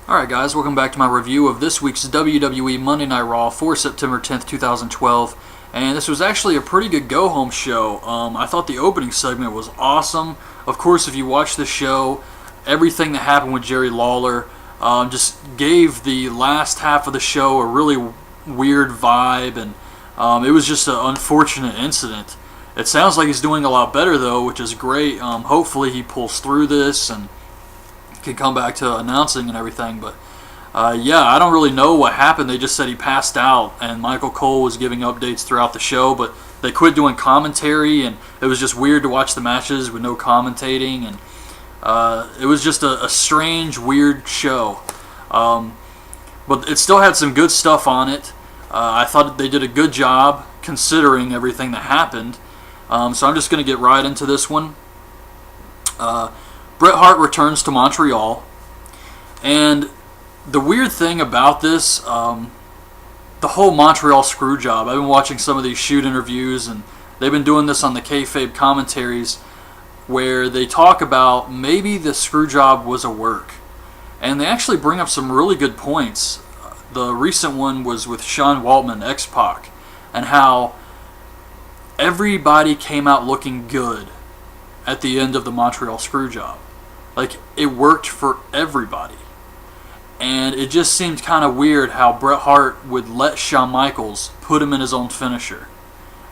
Alright guys, welcome back to my review of this week's WWE Monday Night Raw for September 10th, 2012. And this was actually a pretty good go-home show. I thought the opening segment was awesome. Of course, if you watch the show, everything that happened with Jerry Lawler just gave the last half of the show a really weird vibe, and it was just an unfortunate incident. It sounds like he's doing a lot better though, which is great. Hopefully he pulls through this and can come back to announcing and everything, but yeah, I don't really know what happened. They just said he passed out, and Michael Cole was giving updates throughout the show, but they quit doing commentary, and it was just weird to watch the matches with no commentating, and it was just a strange, weird show. But it still had some good stuff on it. I thought they did a good job considering everything that happened. So I'm just going to get right into this one. Bret Hart returns to Montreal, and the weird thing about this, the whole Montreal screw job, I've been watching some of these shoot interviews, and they've been doing this on the kayfabe commentaries, where they talk about maybe the screw job was a work, and they actually bring up some really good points. The recent one was with Sean Waltman, X-Pac, and how everybody came out looking good at the end of the Montreal screw job. Like, it worked for everybody. And it just seemed kind of weird how Bret Hart would let Shawn Michaels put him in his own finisher,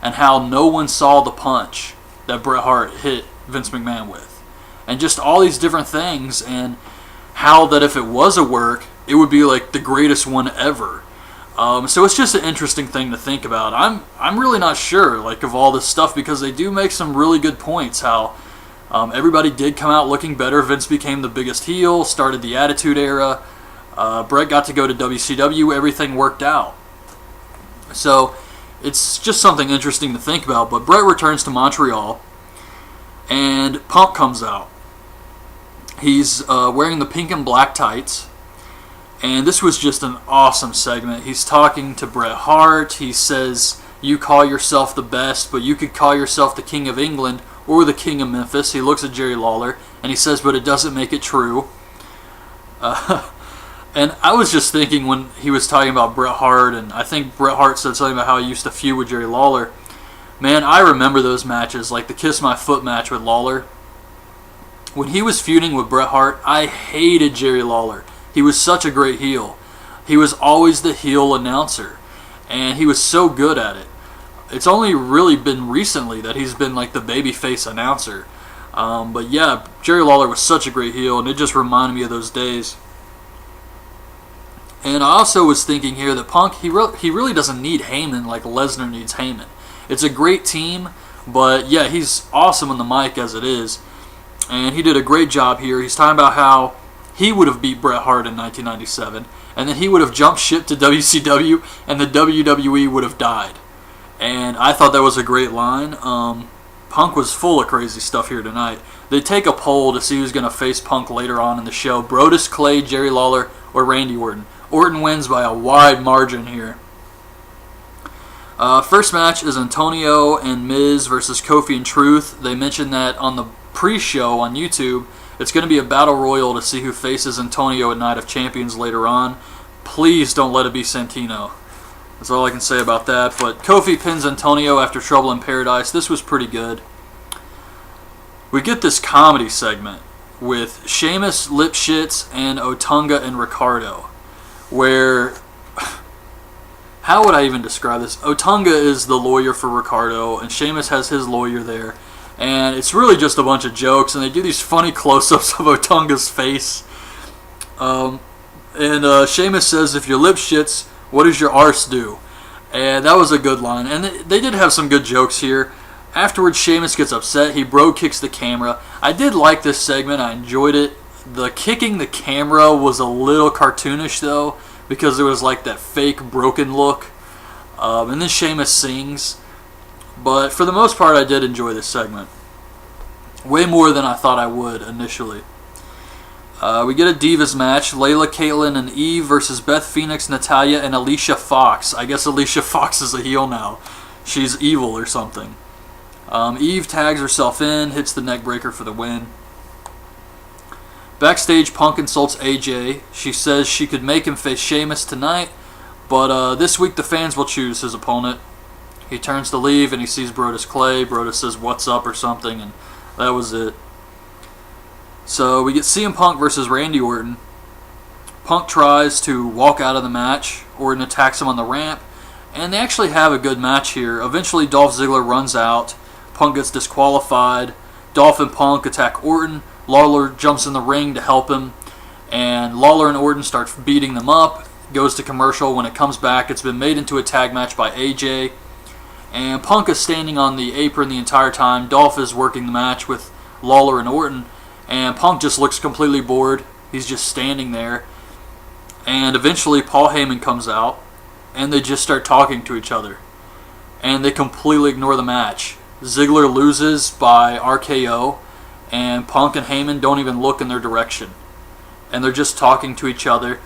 and how no one saw the punch that Bret Hart hit Vince McMahon with. And just all these different things, and how that if it was a work, it would be like the greatest one ever. So it's just an interesting thing to think about. I'm really not sure, like, of all this stuff, because they do make some really good points. How everybody did come out looking better. Vince became the biggest heel, started the Attitude Era. Bret got to go to WCW. Everything worked out. So it's just something interesting to think about. But Bret returns to Montreal, and Punk comes out. He's wearing the pink and black tights. And this was just an awesome segment. He's talking to Bret Hart. He says, "You call yourself the best, but you could call yourself the King of England or the King of Memphis." He looks at Jerry Lawler, and he says, "But it doesn't make it true." And I was just thinking when he was talking about Bret Hart, and I think Bret Hart said something about how he used to feud with Jerry Lawler. Man, I remember those matches, like the Kiss My Foot match with Lawler. When he was feuding with Bret Hart, I hated Jerry Lawler. He was such a great heel. He was always the heel announcer, and he was so good at it. It's only really been recently that he's been like the babyface announcer. But yeah, Jerry Lawler was such a great heel, and it just reminded me of those days. And I also was thinking here that Punk, he really doesn't need Heyman like Lesnar needs Heyman. It's a great team, but yeah, he's awesome on the mic as it is. And he did a great job here. He's talking about how he would have beat Bret Hart in 1997, and then he would have jumped ship to WCW, and the WWE would have died. And I thought that was a great line. Punk was full of crazy stuff here tonight. They take a poll to see who's going to face Punk later on in the show. Brodus Clay, Jerry Lawler, or Randy Orton. Orton wins by a wide margin here. First match is Antonio and Miz versus Kofi and Truth. They mentioned that on the pre-show on YouTube. It's going to be a battle royal to see who faces Antonio at Night of Champions later on. Please don't let it be Santino. That's all I can say about that. But Kofi pins Antonio after Trouble in Paradise. This was pretty good. We get this comedy segment with Sheamus, Lipschitz, and Otunga and Ricardo, where, how would I even describe this? Otunga is the lawyer for Ricardo, and Sheamus has his lawyer there. And it's really just a bunch of jokes, and they do these funny close-ups of Otunga's face. And Sheamus says, "If your lip shits, what does your arse do?" And that was a good line. And they did have some good jokes here. Afterwards, Sheamus gets upset. He bro kicks the camera. I did like this segment. I enjoyed it. The kicking the camera was a little cartoonish, though, because it was like that fake broken look. And then Sheamus sings. But for the most part, I did enjoy this segment. Way more than I thought I would initially. We get a Divas match. Layla, Kaitlyn, and Eve versus Beth Phoenix, Natalya, and Alicia Fox. I guess Alicia Fox is a heel now. She's evil or something. Eve tags herself in, hits the neck breaker for the win. Backstage, Punk insults AJ. She says she could make him face Sheamus tonight, but this week the fans will choose his opponent. He turns to leave and he sees Brodus Clay. Brodus says, "What's up?" or something, and that was it. So we get CM Punk versus Randy Orton. Punk tries to walk out of the match. Orton attacks him on the ramp, and they actually have a good match here. Eventually, Dolph Ziggler runs out. Punk gets disqualified. Dolph and Punk attack Orton. Lawler jumps in the ring to help him, and Lawler and Orton start beating them up. Goes to commercial. When it comes back, it's been made into a tag match by AJ, and Punk is standing on the apron the entire time. Dolph is working the match with Lawler and Orton, and Punk just looks completely bored. He's just standing there, and eventually Paul Heyman comes out, and they just start talking to each other, and they completely ignore the match. Ziggler loses by RKO, and Punk and Heyman don't even look in their direction, and they're just talking to each other.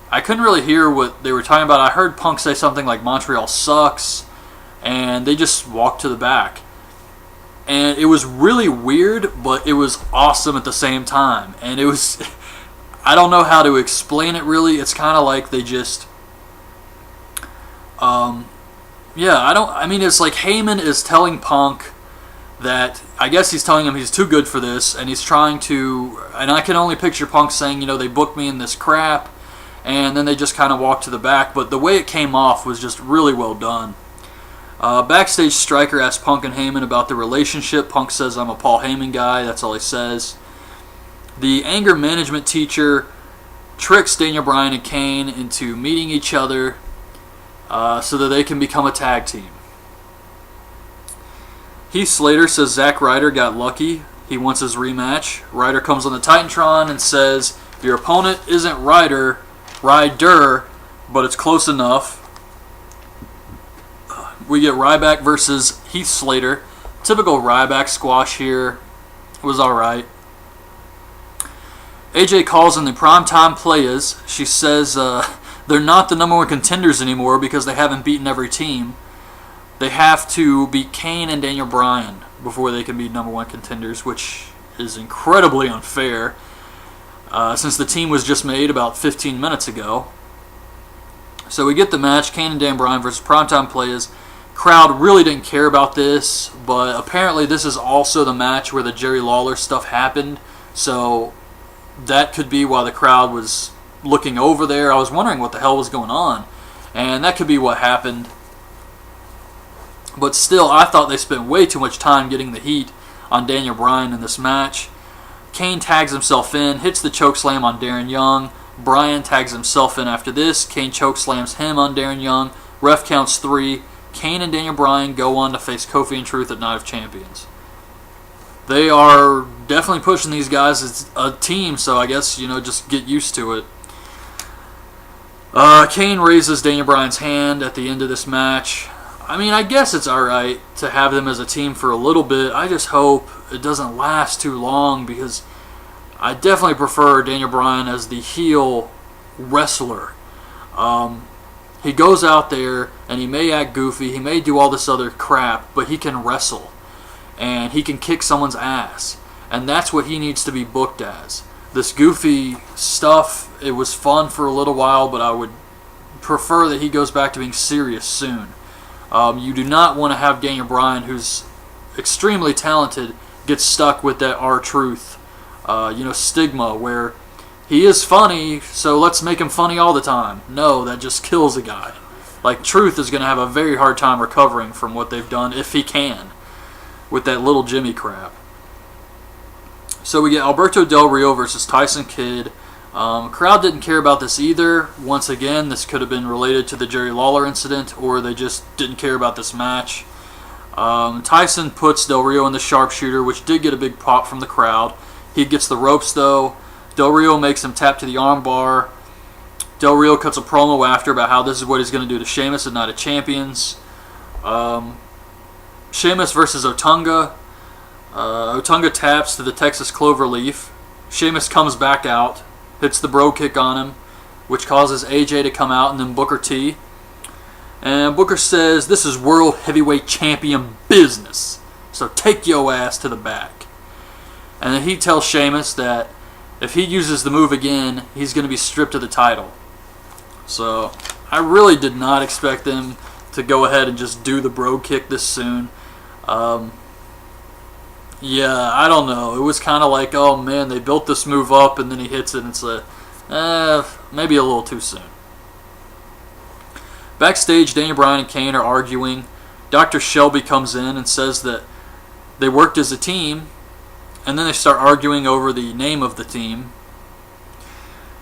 I couldn't really hear what they were talking about. I heard Punk say something like Montreal sucks, and they just walked to the back. And it was really weird, but it was awesome at the same time. And it was, I don't know how to explain it really. It's kind of like they just, it's like Heyman is telling Punk that, I guess he's telling him he's too good for this, and he's trying to, and I can only picture Punk saying, they booked me in this crap, and then they just kind of walked to the back, but the way it came off was just really well done. Backstage, Stryker asks Punk and Heyman about the relationship. Punk says, "I'm a Paul Heyman guy," that's all he says. The anger management teacher tricks Daniel Bryan and Kane into meeting each other so that they can become a tag team. Heath Slater says Zack Ryder got lucky. He wants his rematch. Ryder comes on the Titantron and says, "Your opponent isn't Ryder, but it's close enough." We get Ryback versus Heath Slater. Typical Ryback squash here. It was alright. AJ calls in the primetime players. She says they're not the number one contenders anymore because they haven't beaten every team. They have to beat Kane and Daniel Bryan before they can be number one contenders, which is incredibly unfair since the team was just made about 15 minutes ago. So we get the match, Kane and Daniel Bryan versus primetime players. Crowd really didn't care about this, but apparently this is also the match where the Jerry Lawler stuff happened, so that could be why the crowd was looking over there. I was wondering what the hell was going on, and that could be what happened. But still, I thought they spent way too much time getting the heat on Daniel Bryan in this match. Kane tags himself in, hits the chokeslam on Darren Young. Bryan tags himself in after this. Kane chokeslams him on Darren Young. Ref counts 3. Kane and Daniel Bryan go on to face Kofi and Truth at Night of Champions. They are definitely pushing these guys as a team, so I guess, just get used to it. Kane raises Daniel Bryan's hand at the end of this match. I guess it's alright to have them as a team for a little bit. I just hope it doesn't last too long, because I definitely prefer Daniel Bryan as the heel wrestler. He goes out there and he may act goofy, he may do all this other crap, but he can wrestle and he can kick someone's ass, and that's what he needs to be booked as. This goofy stuff, it was fun for a little while, but I would prefer that he goes back to being serious soon. You do not want to have Daniel Bryan, who's extremely talented, get stuck with that R-Truth stigma where he is funny, so let's make him funny all the time. No, that just kills a guy. Like, Truth is going to have a very hard time recovering from what they've done, if he can, with that little Jimmy crap. So we get Alberto Del Rio versus Tyson Kidd. Crowd didn't care about this either. Once again, this could have been related to the Jerry Lawler incident, or they just didn't care about this match. Tyson puts Del Rio in the sharpshooter, which did get a big pop from the crowd. He gets the ropes, though. Del Rio makes him tap to the armbar. Del Rio cuts a promo after about how this is what he's going to do to Sheamus at Night of Champions. Sheamus versus Otunga. Otunga taps to the Texas Cloverleaf. Sheamus comes back out, hits the bro kick on him, which causes AJ to come out, and then Booker T. And Booker says, "This is World Heavyweight Champion business, so take your ass to the back." And then he tells Sheamus that if he uses the move again, he's going to be stripped of the title. So I really did not expect them to go ahead and just do the bro kick this soon. Yeah, I don't know. It was kind of like, oh man, they built this move up and then he hits it and it's maybe a little too soon. Backstage, Daniel Bryan and Kane are arguing. Dr. Shelby comes in and says that they worked as a team, and then they start arguing over the name of the team.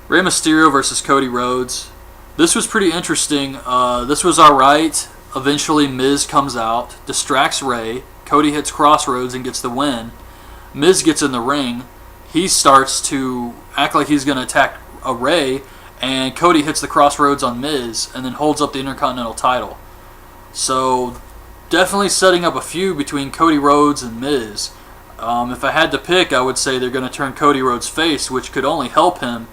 Rey Mysterio versus Cody Rhodes. This was pretty interesting. This was alright. Eventually, Miz comes out, distracts Rey. Cody hits Crossroads and gets the win. Miz gets in the ring. He starts to act like he's going to attack Rey, and Cody hits the Crossroads on Miz and then holds up the Intercontinental title. So, definitely setting up a feud between Cody Rhodes and Miz. If I had to pick, I would say they're going to turn Cody Rhodes face, which could only help him.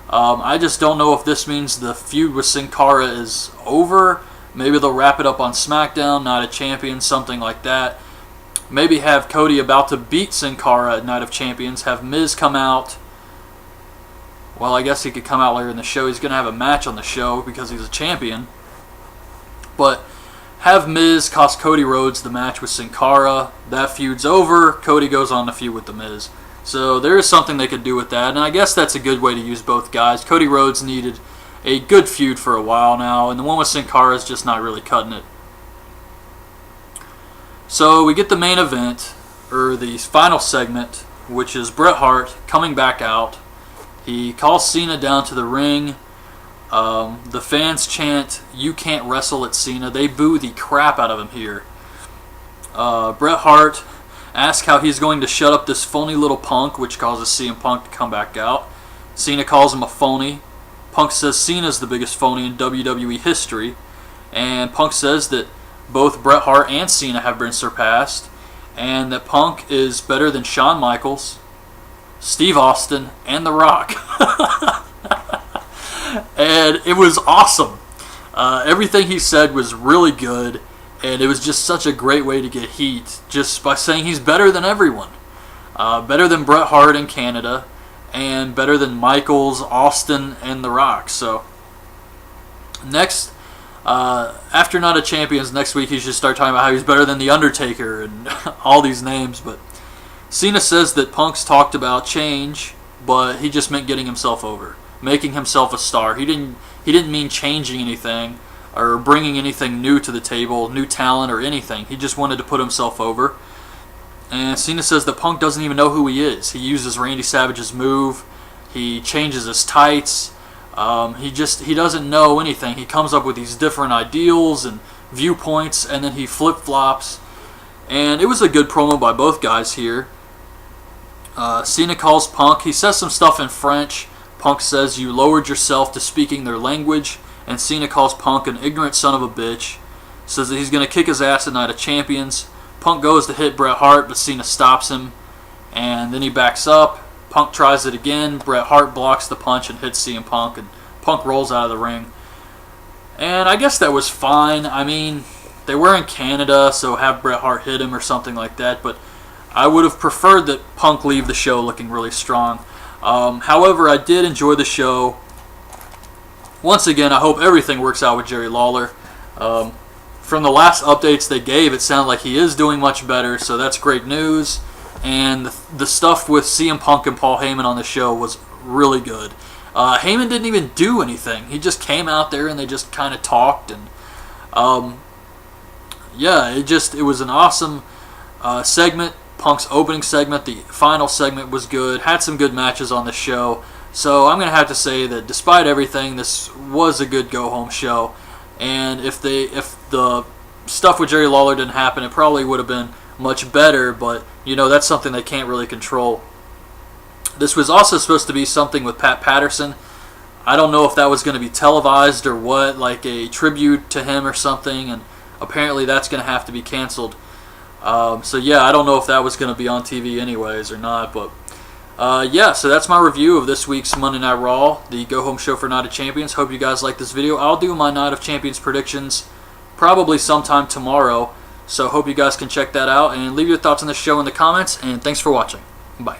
I just don't know if this means the feud with Sin Cara is over. Maybe they'll wrap it up on SmackDown, Night of Champions, something like that. Maybe have Cody about to beat Sin Cara at Night of Champions, have Miz come out. Well, I guess he could come out later in the show. He's going to have a match on the show because he's a champion. But have Miz cost Cody Rhodes the match with Sin Cara. That feud's over. Cody goes on to feud with The Miz. So there is something they could do with that, and I guess that's a good way to use both guys. Cody Rhodes needed a good feud for a while now, and the one with Sin Cara is just not really cutting it. So we get the main event, or the final segment, which is Bret Hart coming back out. He calls Cena down to the ring. The fans chant, "You can't wrestle at Cena." They boo the crap out of him here. Bret Hart asks how he's going to shut up this phony little punk, which causes CM Punk to come back out. Cena calls him a phony. Punk says Cena's the biggest phony in WWE history. And Punk says that both Bret Hart and Cena have been surpassed, and that Punk is better than Shawn Michaels, Steve Austin, and The Rock. And it was awesome. Everything he said was really good, and it was just such a great way to get heat, just by saying he's better than everyone. Better than Bret Hart in Canada, and better than Michaels, Austin, and The Rock. So, next, after Night of Champions next week, he should start talking about how he's better than The Undertaker and all these names. But Cena says that Punk's talked about change, but he just meant getting himself over, making himself a star. He didn't mean changing anything or bringing anything new to the table, new talent or anything. He just wanted to put himself over. And Cena says that Punk doesn't even know who he is. He uses Randy Savage's move. He changes his tights. He doesn't know anything. He comes up with these different ideals and viewpoints, and then he flip-flops. And it was a good promo by both guys here. Cena calls Punk. He says some stuff in French. Punk says, "You lowered yourself to speaking their language." And Cena calls Punk an ignorant son of a bitch. Says that he's going to kick his ass at Night of Champions. Punk goes to hit Bret Hart, but Cena stops him. And then he backs up. Punk tries it again. Bret Hart blocks the punch and hits CM Punk, and Punk rolls out of the ring. And I guess that was fine. I mean, they were in Canada, so have Bret Hart hit him or something like that. But I would have preferred that Punk leave the show looking really strong. However, I did enjoy the show. Once again, I hope everything works out with Jerry Lawler. From the last updates they gave, it sounded like he is doing much better, so that's great news. And the stuff with CM Punk and Paul Heyman on the show was really good. Heyman didn't even do anything. He just came out there and they just kind of talked. And yeah, it was an awesome segment. Punk's opening segment, the final segment was good. Had some good matches on the show. So I'm going to have to say that despite everything, this was a good go-home show. And if the stuff with Jerry Lawler didn't happen, it probably would have been much better. But, you know, that's something they can't really control. This was also supposed to be something with Pat Patterson. I don't know if that was going to be televised or what, like a tribute to him or something. And apparently that's going to have to be canceled. So yeah, I don't know if that was going to be on TV anyways or not, but yeah, so that's my review of this week's Monday Night Raw, the go-home show for Night of Champions. Hope you guys like this video. I'll do my Night of Champions predictions probably sometime tomorrow, so hope you guys can check that out, and leave your thoughts on the show in the comments, and thanks for watching. Bye.